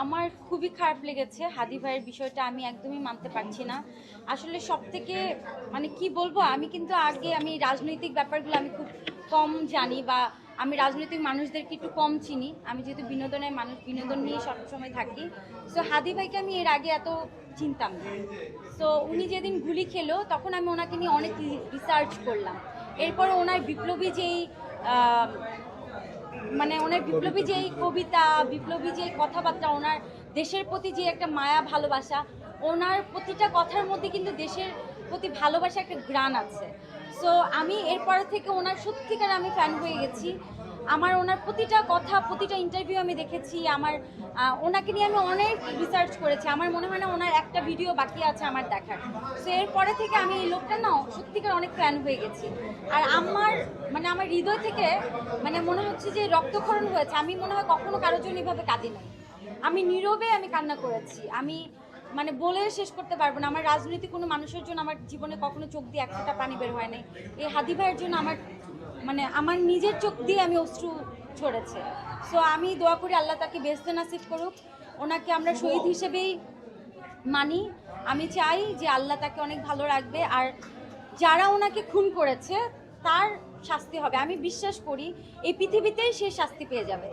আমার খুবই খারাপ লেগেছে হাদি ভাইয়ের বিষয়টা, আমি একদমই মানতে পারছি না। আসলে সবথেকে মানে কি বলবো, আমি কিন্তু আগে আমি রাজনৈতিক ব্যাপারগুলো আমি খুব কম জানি, বা আমি রাজনৈতিক মানুষদেরকে একটু কম চিনি। আমি যেহেতু বিনোদনের মানুষ, বিনোদন নিয়ে সবসময় থাকি। সো হাদি ভাইকে আমি এর আগে এত চিনতাম না। সো উনি যেদিন গুলি খেলো তখন আমি ওনাকে নিয়ে অনেক রিসার্চ করলাম। এরপরে ওনার বিপ্লবী যেই মানে ওনার বিপ্লবী যে কবিতা, বিপ্লবী যে কথাবার্তা, ওনার দেশের প্রতি যে একটা মায়া ভালোবাসা, ওনার প্রতিটা কথার মধ্যে কিন্তু দেশের প্রতি ভালোবাসা একটা গ্রাণ আছে। সো আমি এরপর থেকে ওনার সত্যিকার আমি ফ্যান হয়ে গেছি। আমার ওনার প্রতিটা কথা, প্রতিটা ইন্টারভিউ আমি দেখেছি। আমার ওনাকে নিয়ে আমি অনেক রিসার্চ করেছি। আমার মনে হয় না ওনার একটা ভিডিও বাকি আছে আমার দেখার। সো এরপরে থেকে আমি এই লোকটা না সত্যিকার অনেক ফ্যান হয়ে গেছি। আর আমার হৃদয় থেকে মানে মনে হচ্ছে যে রক্তক্ষরণ হয়েছে। আমি মনে হয় কখনো কারোর জন্য এভাবে কাঁদি নাই। আমি নীরবে আমি কান্না করেছি। আমি মানে বলে শেষ করতে পারবো না। আমার রাজনৈতিক কোনো মানুষের জন্য আমার জীবনে কখনো চোখ দিয়ে এক ফোঁটা পানি বের হয় নাই। এই হাদি ভাইয়ের জন্য আমার নিজের চোখ দিয়ে আমি অশ্রু ঝরেছে। সো আমি দোয়া করি আল্লাহ তাকে বেহেশতে নাসিব করুক। ওনাকে আমরা শহীদ হিসেবেই মানি। আমি চাই যে আল্লাহ তাকে অনেক ভালো রাখবে, আর যারা ওনাকে খুন করেছে তার শাস্তি হবে। আমি বিশ্বাস করি এই পৃথিবীতেই সে শাস্তি পেয়ে যাবে।